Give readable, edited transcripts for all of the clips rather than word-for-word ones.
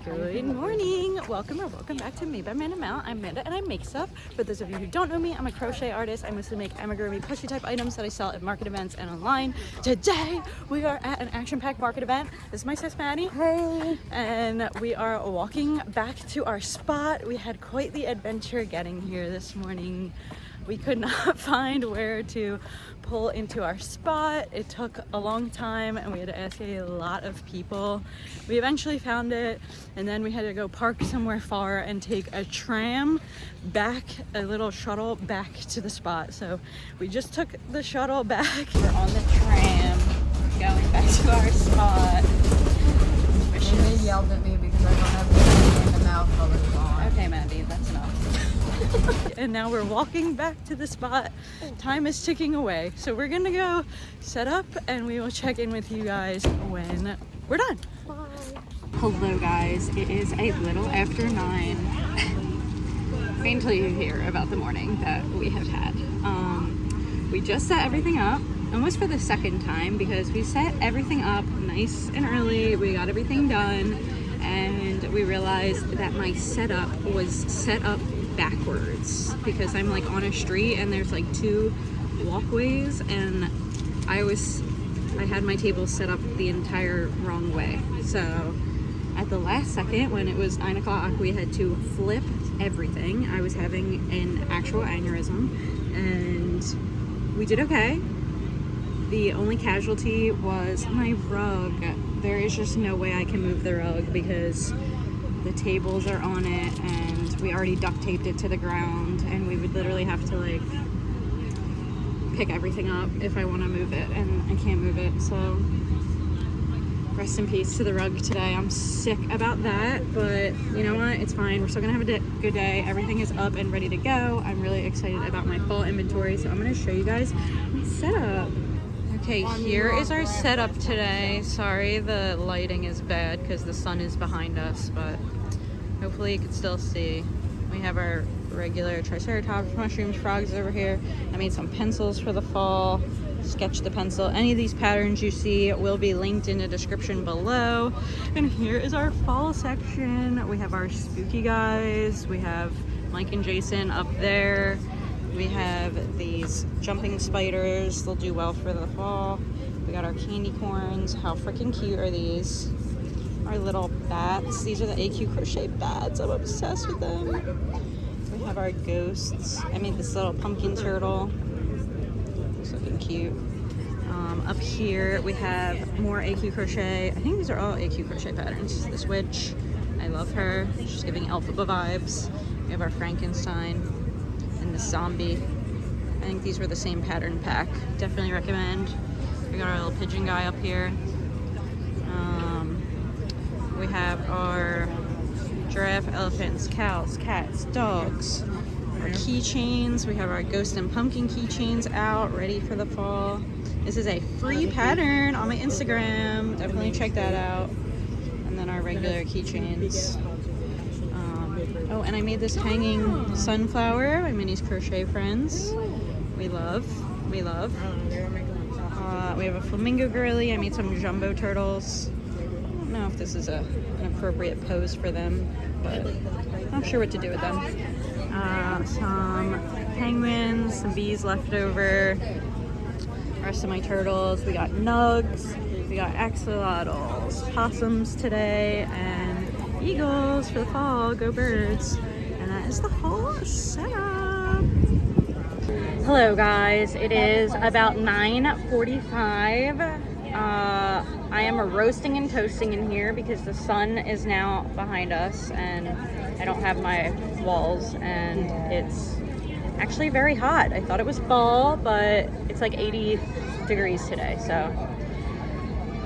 Good morning. Welcome back to Made by Amanda Mount. I'm Amanda and I make stuff. For those of you who don't know me, I'm a crochet artist. I mostly make amigurumi plushie type items that I sell at market events and online. Today we are at an action-packed market event. This is my sis Maddie. Hey. And we are walking back to our spot. We had quite the adventure getting here this morning. We could not find where to pull into our spot. It took a long time and we had to ask a lot of people. We eventually found it, and then we had to go park somewhere far and take a tram back, a little shuttle back to the spot. So we just took the shuttle back. We're on the tram going back to our spot. They yelled at me because I don't have anything in the mouth colors on. Okay, Maddie, that's enough. And now we're walking back to the spot. Time is ticking away. So we're gonna go set up and we will check in with you guys when we're done. Bye. Hello guys, it is a little after 9. Wait until you hear about the morning that we have had. We just set everything up, almost for the second time, because we set everything up nice and early. We got everything done and we realized that my setup was set up backwards because I'm like on a street and there's like 2 walkways, and I had my table set up the entire wrong way. So at the last second, when it was 9 o'clock, we had to flip everything. I was having an actual aneurysm and we did okay. The only casualty was my rug. There is just no way I can move the rug because the tables are on it and we already duct taped it to the ground, and we would literally have to like pick everything up if I want to move it, and I can't move it. So rest in peace to the rug today. I'm sick about that, but you know what, it's fine. We're still gonna have a good day. Everything is up and ready to go. I'm really excited about my fall inventory, so I'm gonna show you guys my setup. Okay, here is our setup today. Sorry the lighting is bad because the sun is behind us, but hopefully you can still see. We have our regular triceratops, mushrooms, frogs over here. I made some pencils for the fall. Sketch the pencil. Any of these patterns you see will be linked in the description below. And here is our fall section. We have our spooky guys. We have Mike and Jason up there. We have these jumping spiders. They'll do well for the fall. We got our candy corns. How freaking cute are these? Our little bats. These are the AQ Crochet bats. I'm obsessed with them. We have our ghosts. I made this little pumpkin turtle. It's looking cute. Up here we have more AQ Crochet. I think these are all AQ Crochet patterns. This witch, I love her. She's giving Elphaba vibes. We have our Frankenstein and the zombie. I think these were the same pattern pack. Definitely recommend. We got our little pigeon guy up here. We have our giraffe, elephants, cows, cats, dogs, our keychains. We have our ghost and pumpkin keychains out, ready for the fall. This is a free pattern on my Instagram. Definitely check that out. And then our regular keychains. Oh, and I made this hanging sunflower by Minnie's Crochet Friends. We love. We have a flamingo girly. I made some jumbo turtles. I don't know if this is an appropriate pose for them, but I'm not sure what to do with them. Some penguins, some bees left over. Rest of my turtles. We got nugs. We got axolotls, possums today, and eagles for the fall. Go birds. And that is the whole setup. Hello guys, it is about 9:45. I am roasting and toasting in here because the sun is now behind us and I don't have my walls, and it's actually very hot. I thought it was fall, but it's like 80 degrees today, so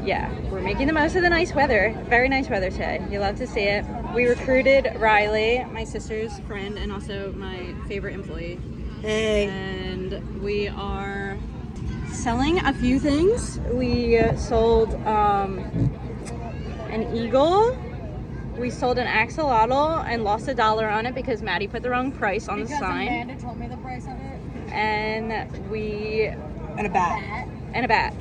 yeah, we're making the most of the nice weather. Very nice weather today. You love to see it. We recruited Riley, my sister's friend and also my favorite employee. Hey. And we are selling a few things. We sold an eagle. We sold an axolotl and lost $1 on it because Maddie put the wrong price on the sign. Amanda told me the price of it. And And a bat. And a bat.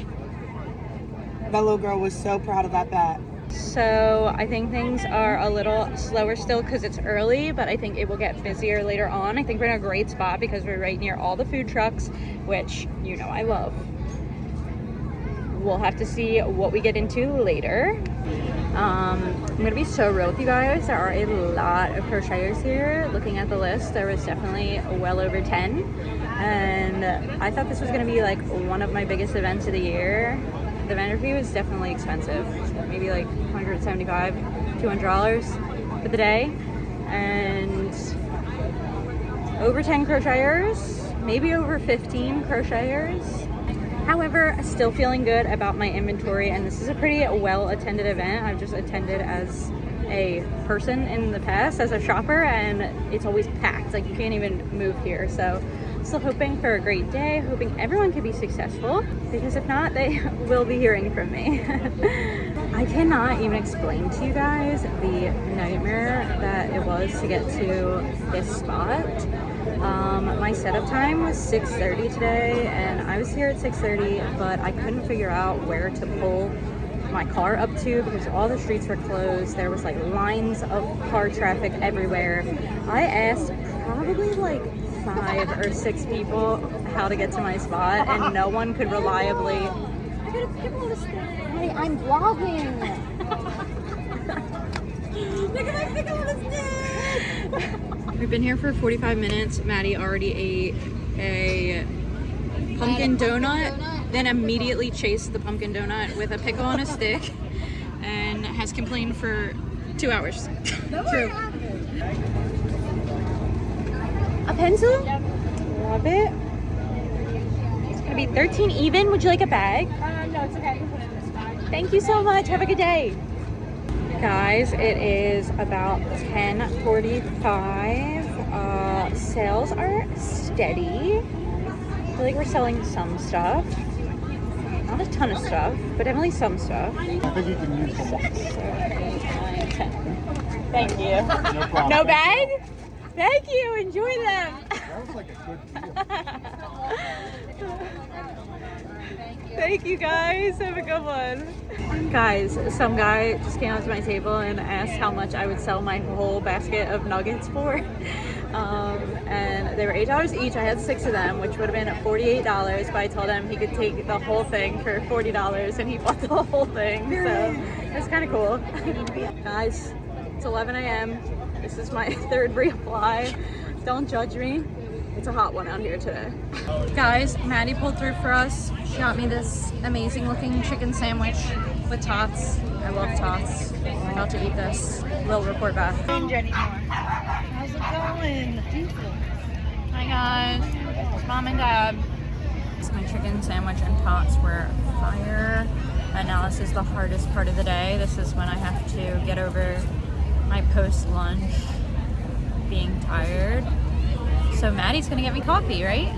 That little girl was so proud of that bat. So I think things are a little slower still because it's early, but I think it will get busier later on. I think we're in a great spot because we're right near all the food trucks, which you know I love. We'll have to see what we get into later. I'm gonna be so real with you guys. There are a lot of crocheters here. Looking at the list, there was definitely well over 10. And I thought this was gonna be like one of my biggest events of the year. The vendor fee was definitely expensive. So maybe like $175, $200 for the day. And over 10 crocheters, maybe over 15 crocheters. However, still feeling good about my inventory, and this is a pretty well attended event. I've just attended as a person in the past, as a shopper, and it's always packed. Like, you can't even move here. So still hoping for a great day, hoping everyone can be successful, because if not, they will be hearing from me. I cannot even explain to you guys the nightmare that it was to get to this spot. My setup time was 6:30 today, and I was here at 6:30, but I couldn't figure out where to pull my car up to because all the streets were closed. There was like lines of car traffic everywhere. I asked probably like 5 or 6 people how to get to my spot, and no one could reliably. I gotta pick on this thing. Hey, I'm vlogging. Look at my pickle on a stick. We've been here for 45 minutes. Maddie already ate a pumpkin donut, then immediately chased the pumpkin donut with a pickle on a stick, and has complained for 2 hours. True. A pencil? Yep. Love it. It's gonna be 13 even. Would you like a bag? No, it's okay. I can put it in this bag. Thank you so much. Have a good day. Guys, it is about 10:45. Sales are steady. I feel like we're selling some stuff. Not a ton of stuff, but definitely some stuff. I think you can use some. 6, 7, 8, 9, 10. Thank you. No problem. No bag? Thank you. Enjoy them. That was like a good deal. Thank you guys. Have a good one. Guys, some guy just came up to my table and asked how much I would sell my whole basket of nuggets for. And they were $8 each. I had 6 of them, which would have been $48, but I told him he could take the whole thing for $40, and he bought the whole thing. So it's kind of cool. Guys, it's 11 a.m. This is my 3rd reapply. Don't judge me. It's a hot one out here today. Guys, Maddie pulled through for us. She got me this amazing looking chicken sandwich with tots. I love tots. I'm about to eat this. We'll report back. How's it going? Hi guys. Mom and Dad. It's my chicken sandwich and tots were fire. And now this is the hardest part of the day. This is when I have to get over my post-lunch being tired. So Maddie's gonna get me coffee, right?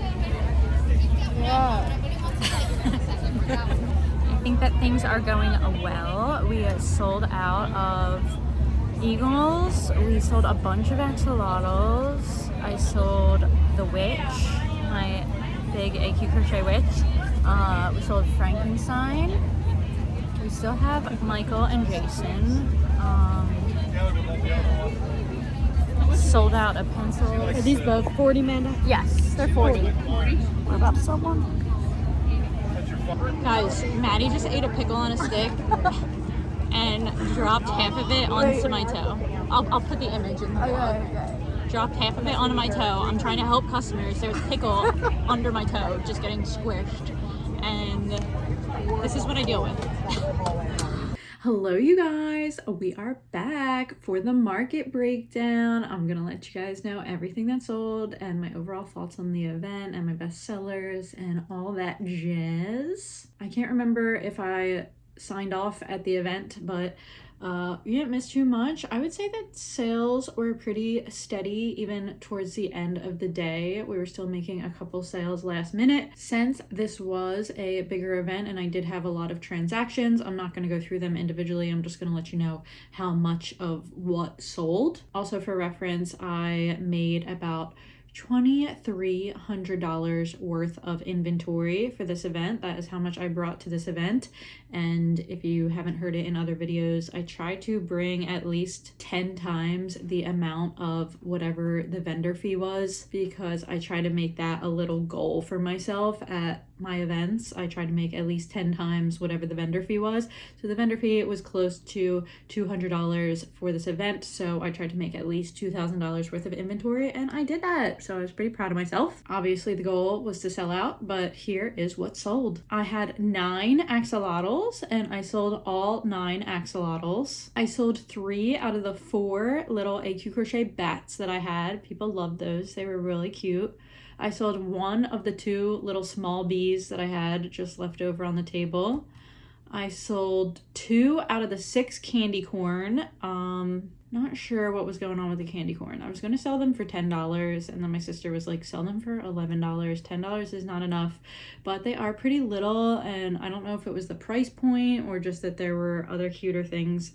Yeah. I think that things are going well. We sold out of Eagles. We sold a bunch of axolotls. I sold the witch, my big AQ crochet witch. We sold Frankenstein. We still have Michael and Jason. Sold out of pencils. Are these both 40, Amanda? Yes, they're 40. What about someone? Guys, Maddie just ate a pickle on a stick and dropped half of it onto my toe. I'll put the image in the vlog. Okay. Dropped half of it onto my toe. I'm trying to help customers. There was pickle under my toe, just getting squished. And this is what I deal with. Hello you guys, we are back for the market breakdown. I'm gonna let you guys know everything that sold and my overall thoughts on the event and my best sellers and all that jazz. I can't remember if I signed off at the event, but you didn't miss too much. I would say that sales were pretty steady even towards the end of the day. We were still making a couple sales last minute. Since this was a bigger event and I did have a lot of transactions, I'm not going to go through them individually. I'm just going to let you know how much of what sold. Also for reference, I made about $2,300 worth of inventory for this event. That is how much I brought to this event. And if you haven't heard it in other videos, I try to bring at least 10 times the amount of whatever the vendor fee was, because I try to make that a little goal for myself at my events. I try to make at least 10 times whatever the vendor fee was. So the vendor fee was close to $200 for this event, so I tried to make at least $2,000 worth of inventory, and I did that. So I was pretty proud of myself. Obviously the goal was to sell out, but here is what sold. I had 9 axolotls, and I sold all 9 axolotls. I sold 3 out of the 4 little AQ crochet bats that I had. People loved those. They were really cute. I sold 1 of the 2 little small bees that I had just left over on the table. I sold 2 out of the 6 candy corn. Not sure what was going on with the candy corn. I was going to sell them for $10, and then my sister was like, sell them for $11. $10 is not enough, but they are pretty little, and I don't know if it was the price point or just that there were other cuter things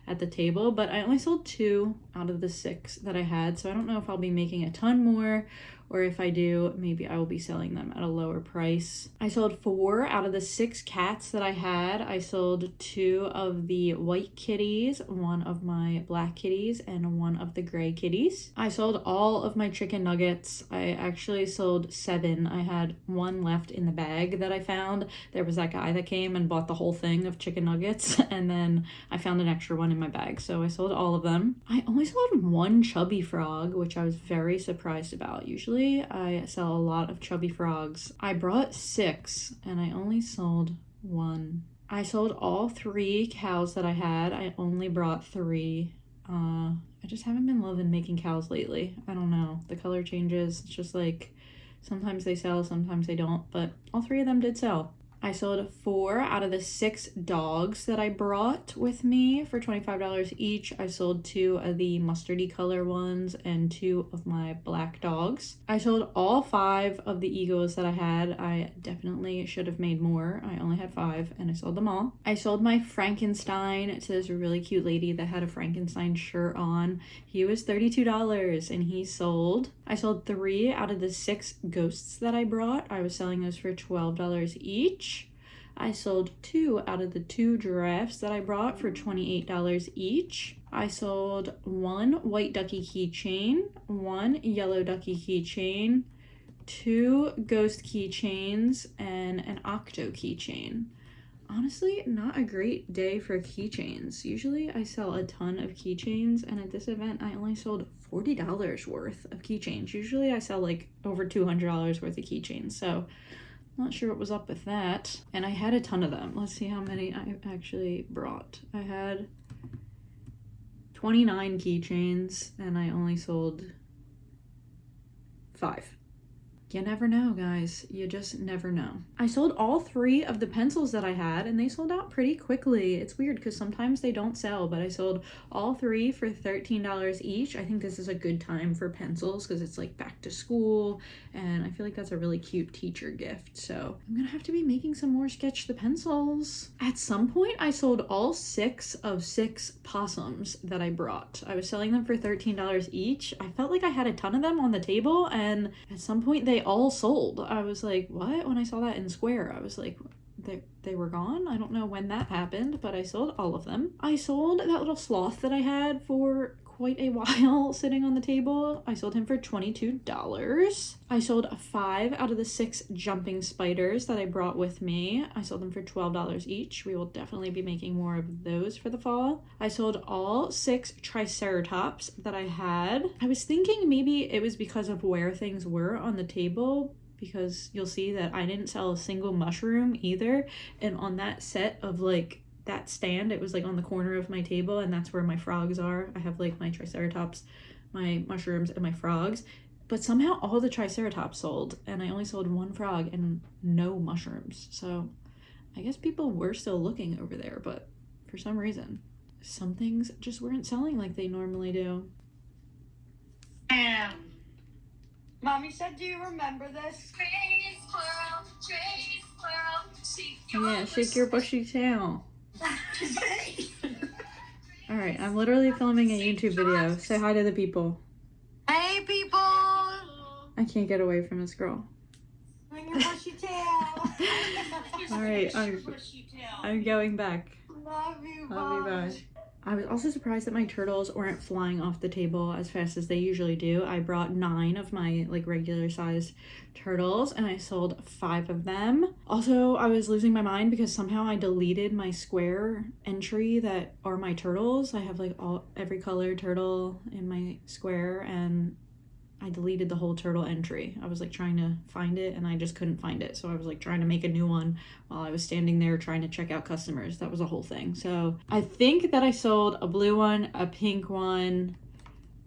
at the table, but I only sold 2 out of the 6 that I had, so I don't know if I'll be making a ton more, or if I do, maybe I will be selling them at a lower price. I sold 4 out of the 6 cats that I had. I sold 2 of the white kitties, 1 of my black kitties, and 1 of the gray kitties. I sold all of my chicken nuggets. I actually sold 7. I had 1 left in the bag that I found. There was that guy that came and bought the whole thing of chicken nuggets, and then I found an extra one in my bag, so I sold all of them. I only sold 1 chubby frog, which I was very surprised about. Usually I sell a lot of chubby frogs. I brought 6 and I only sold 1. I sold all 3 cows that I had. I only brought 3. I just haven't been loving making cows lately. I don't know. The color changes. It's just like sometimes they sell, sometimes they don't, but all 3 of them did sell. I sold 4 out of the 6 dogs that I brought with me for $25 each. I sold 2 of the mustardy color ones and 2 of my black dogs. I sold all 5 of the egos that I had. I definitely should have made more. I only had 5 and I sold them all. I sold my Frankenstein to this really cute lady that had a Frankenstein shirt on. He was $32 and he sold. I sold 3 out of the 6 ghosts that I brought. I was selling those for $12 each. I sold 2 out of the 2 giraffes that I brought for $28 each. I sold 1 white ducky keychain, 1 yellow ducky keychain, 2 ghost keychains, and an octo keychain. Honestly, not a great day for keychains. Usually I sell a ton of keychains, and at this event I only sold $40 worth of keychains. Usually I sell like over $200 worth of keychains, so not sure what was up with that. And I had a ton of them. Let's see how many I actually brought. I had 29 keychains and I only sold 5. You never know, guys. You just never know. I sold all 3 of the pencils that I had, and they sold out pretty quickly. It's weird because sometimes they don't sell, but I sold all 3 for $13 each. I think this is a good time for pencils because it's like back to school, and I feel like that's a really cute teacher gift. So I'm gonna have to be making some more Sketch the Pencils. At some point, I sold all 6 of 6 possums that I brought. I was selling them for $13 each. I felt like I had a ton of them on the table, and at some point they all sold. I was like, what? When I saw that in Square, I was like, they were gone? I don't know when that happened, but I sold all of them. I sold that little sloth that I had for quite a while sitting on the table. I sold him for $22. I sold 5 out of the 6 jumping spiders that I brought with me. I sold them for $12 each. We will definitely be making more of those for the fall. I sold all 6 triceratops that I had. I was thinking maybe it was because of where things were on the table, because you'll see that I didn't sell a single mushroom either. And on that set of like that stand, it was like on the corner of my table, and that's where my frogs are. I have like my triceratops, my mushrooms, and my frogs, but somehow all the triceratops sold and I only sold 1 frog and no mushrooms. So I guess people were still looking over there, but for some reason some things just weren't selling like they normally do. Mommy said, do you remember this? Yeah, shake your bushy tail. All right, I'm literally filming a YouTube video. Say hi to the people. Hey, people! I can't get away from this girl. Swing your bushy tail. All right, I'm going back. Love you, Love you, bye. bye. I was also surprised that my turtles weren't flying off the table as fast as they usually do. I brought 9 of my like regular sized turtles and I sold 5 of them. Also, I was losing my mind because somehow I deleted my square entry that are my turtles. I have like every color turtle in my square and I deleted the whole turtle entry. I was like trying to find it and I just couldn't find it. So I was like trying to make a new one while I was standing there trying to check out customers. That was a whole thing. So I think that I sold a blue one, a pink one,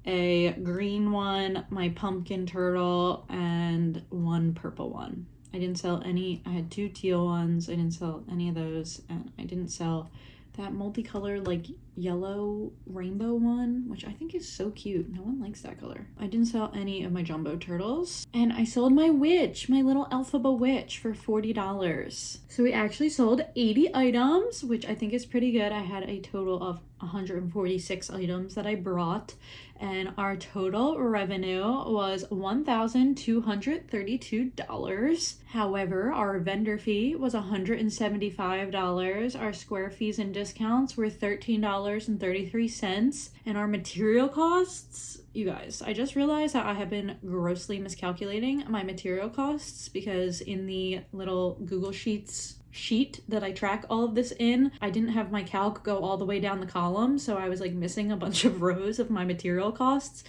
a green one, my pumpkin turtle, and 1 purple one. I didn't sell any. I had 2 teal ones. I didn't sell any of those. And I didn't sell that multicolored like yellow rainbow one, which I think is so cute. No one likes that color. I didn't sell any of my jumbo turtles. And I sold my witch, my little Elphaba witch, for $40. So we actually sold 80 items, which I think is pretty good. I had a total of 146 items that I brought, and our total revenue was $1,232. However, our vendor fee was $175. Our square fees and discounts were $13.33, and our material costs, you guys, I just realized that I have been grossly miscalculating my material costs because in the little Google Sheets sheet that I track all of this in, I didn't have my calc go all the way down the column, so I was like missing a bunch of rows of my material costs,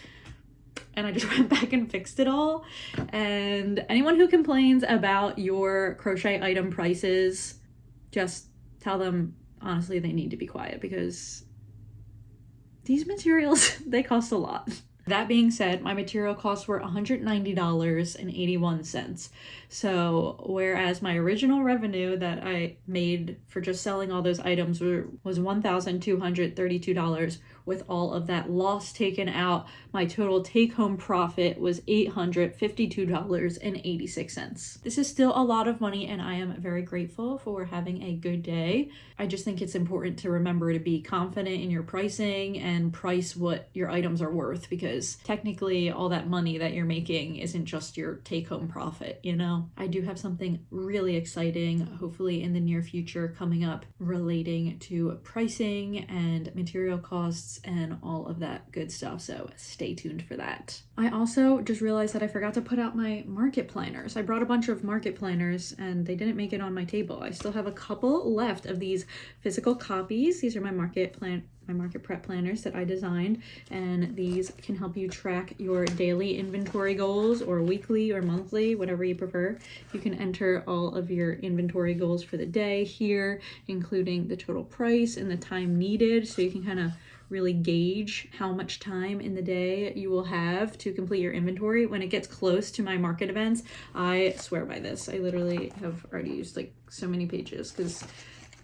and I just went back and fixed it all. And anyone who complains about your crochet item prices, just tell them honestly they need to be quiet because these materials, they cost a lot. That being said, my material costs were $190.81. So whereas my original revenue that I made for just selling all those items was $1,232, with all of that loss taken out, my total take-home profit was $852.86. This is still a lot of money, and I am very grateful for having a good day. I just think it's important to remember to be confident in your pricing and price what your items are worth, because technically all that money that you're making isn't just your take-home profit, you know? I do have something really exciting, hopefully in the near future, coming up relating to pricing and material costs and all of that good stuff, so stay tuned for that. I also just realized that I forgot to put out my market planners. I brought a bunch of market planners and they didn't make it on my table. I still have a couple left of these physical copies. These are my market prep planners that I designed, and these can help you track your daily inventory goals, or weekly or monthly, whatever you prefer. You can enter all of your inventory goals for the day here, including the total price and the time needed, so you can kind of really gauge how much time in the day you will have to complete your inventory. When it gets close to my market events, I swear by this. I literally have already used like so many pages, because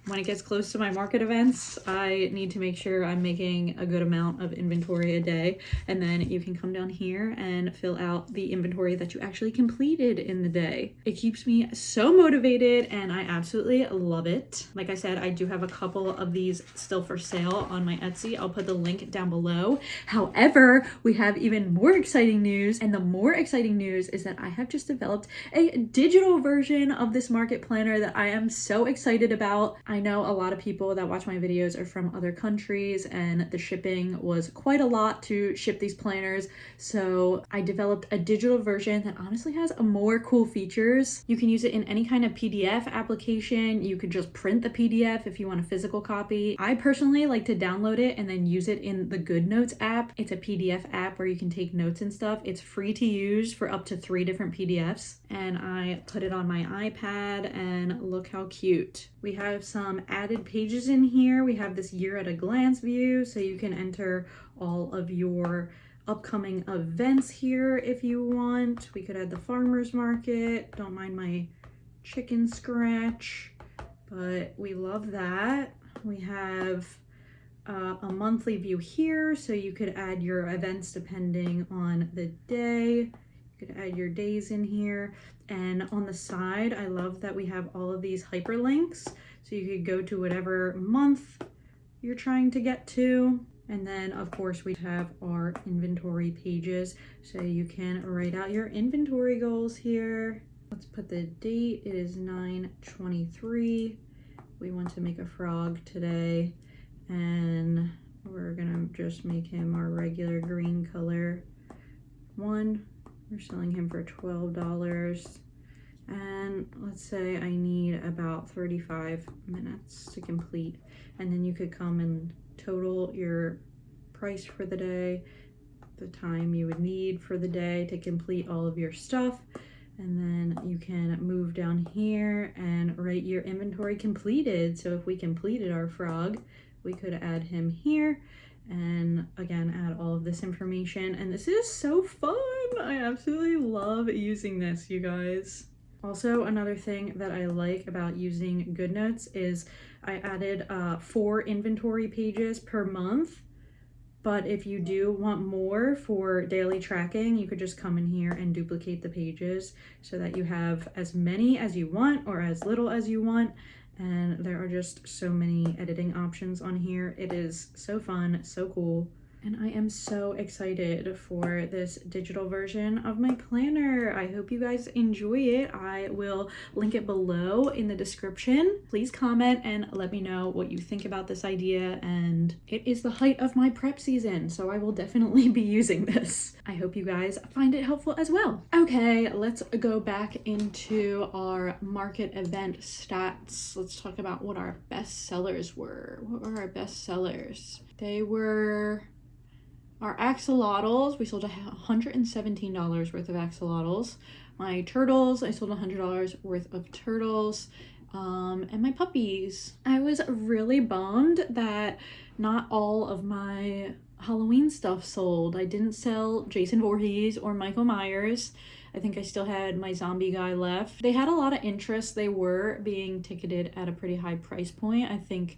when it gets close to my market events, I need to make sure I'm making a good amount of inventory a day. And then you can come down here and fill out the inventory that you actually completed in the day. It keeps me so motivated and I absolutely love it. Like I said, I do have a couple of these still for sale on my Etsy. I'll put the link down below. However, we have even more exciting news, and the more exciting news is that I have just developed a digital version of this market planner that I am so excited about. I know a lot of people that watch my videos are from other countries, and the shipping was quite a lot to ship these planners. So I developed a digital version that honestly has more cool features. You can use it in any kind of PDF application. You could just print the PDF if you want a physical copy. I personally like to download it and then use it in the GoodNotes app. It's a PDF app where you can take notes and stuff. It's free to use for up to 3 different PDFs. And I put it on my iPad, and look how cute. We have some added pages in here. We have this year at a glance view, so you can enter all of your upcoming events here if you want. We could add the farmer's market. Don't mind my chicken scratch, but we love that. We have a monthly view here, so you could add your events depending on the day. You could add your days in here. And on the side, I love that we have all of these hyperlinks. So you could go to whatever month you're trying to get to. And then of course we have our inventory pages, so you can write out your inventory goals here. Let's put the date. It is 9/23. We want to make a frog today, and we're gonna just make him our regular green color one. We're selling him for $12. And let's say I need about 35 minutes to complete. And then you could come and total your price for the day, the time you would need for the day to complete all of your stuff. And then you can move down here and write your inventory completed. So if we completed our frog, we could add him here and again add all of this information. And this is so fun. I absolutely love using this, you guys. Also, another thing that I like about using GoodNotes is I added 4 inventory pages per month. But if you do want more for daily tracking, you could just come in here and duplicate the pages so that you have as many as you want or as little as you want. And there are just so many editing options on here. It is so fun, so cool. And I am so excited for this digital version of my planner. I hope you guys enjoy it. I will link it below in the description. Please comment and let me know what you think about this idea. And it is the height of my prep season, so I will definitely be using this. I hope you guys find it helpful as well. Okay, let's go back into our market event stats. Let's talk about what our best sellers were. What were our best sellers? They were our axolotls. We sold $117 worth of axolotls. My turtles, I sold $100 worth of turtles. And my puppies. I was really bummed that not all of my Halloween stuff sold. I didn't sell Jason Voorhees or Michael Myers. I think I still had my zombie guy left. They had a lot of interest. They were being ticketed at a pretty high price point. I think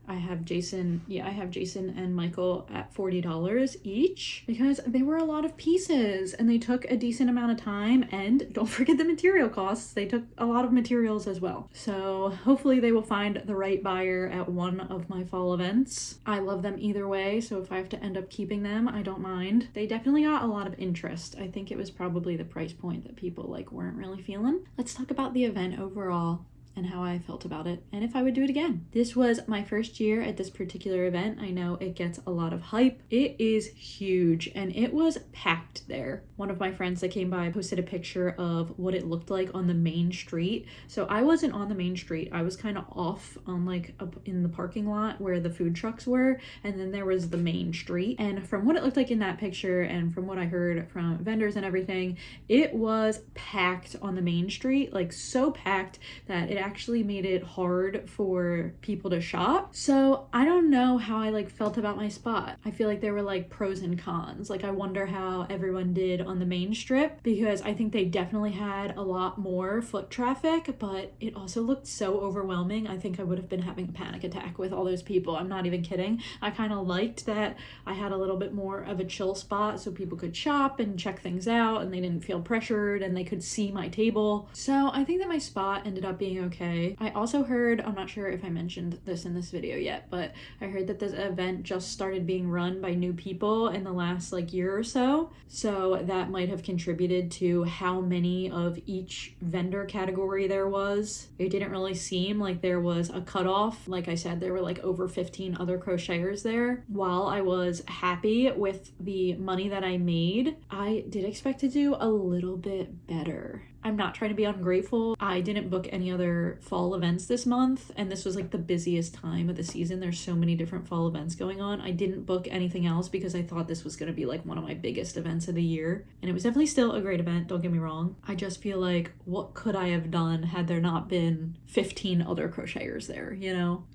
I have Jason and Michael at $40 each because they were a lot of pieces and they took a decent amount of time, and don't forget the material costs. They took a lot of materials as well. So hopefully they will find the right buyer at one of my fall events. I love them either way, so if I have to end up keeping them, I don't mind. They definitely got a lot of interest. I think it was probably the price point that people weren't really feeling. Let's talk about the event overall and how I felt about it, and if I would do it again. This was my first year at this particular event. I know it gets a lot of hype. It is huge, and it was packed there. One of my friends that came by posted a picture of what it looked like on the main street. So I wasn't on the main street. I was kind of off on up in the parking lot where the food trucks were, and then there was the main street. And from what it looked like in that picture, and from what I heard from vendors and everything, it was packed on the main street, so packed that it actually made it hard for people to shop. So I don't know how I felt about my spot. I feel like there were pros and cons. I wonder how everyone did on the main strip, because I think they definitely had a lot more foot traffic, but it also looked so overwhelming. I think I would have been having a panic attack with all those people. I'm not even kidding. I kind of liked that I had a little bit more of a chill spot so people could shop and check things out and they didn't feel pressured and they could see my table. So I think that my spot ended up being okay. I also heard, I'm not sure if I mentioned this in this video yet, but I heard that this event just started being run by new people in the last year or so. So that might have contributed to how many of each vendor category there was. It didn't really seem like there was a cutoff. Like I said, there were over 15 other crocheters there. While I was happy with the money that I made, I did expect to do a little bit better. I'm not trying to be ungrateful. I didn't book any other fall events this month, and this was the busiest time of the season. There's so many different fall events going on. I didn't book anything else because I thought this was going to be one of my biggest events of the year, and it was definitely still a great event, don't get me wrong. I just feel what could I have done had there not been 15 other crocheters there,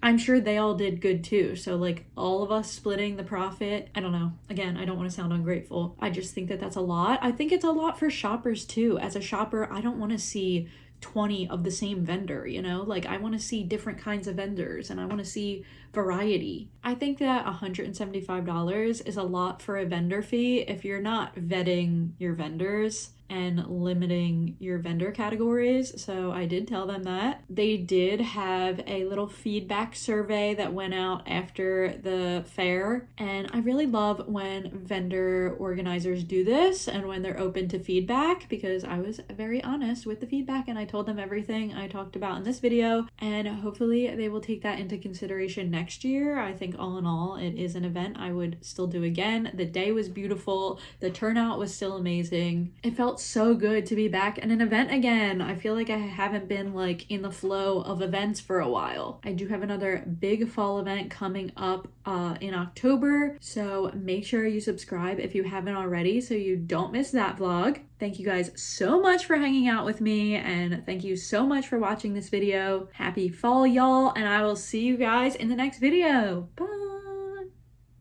I'm sure they all did good too, so all of us splitting the profit, I don't know. Again, I don't want to sound ungrateful. I just think that that's a lot. I think it's a lot for shoppers too. As a shopper, I don't want to see 20 of the same vendor, I want to see different kinds of vendors and I want to see variety. I think that $175 is a lot for a vendor fee if you're not vetting your vendors and limiting your vendor categories. So I did tell them that. They did have a little feedback survey that went out after the fair, and I really love when vendor organizers do this and when they're open to feedback, because I was very honest with the feedback and I told them everything I talked about in this video, and hopefully they will take that into consideration next year. I think all in all, it is an event I would still do again. The day was beautiful. The turnout was still amazing. It felt so good to be back at an event again. I feel like I haven't been like in the flow of events for a while. I do have another big fall event coming up in October, so make sure you subscribe if you haven't already so you don't miss that vlog. Thank you guys so much for hanging out with me, and thank you so much for watching this video. Happy fall, y'all, and I will see you guys in the next video. Bye!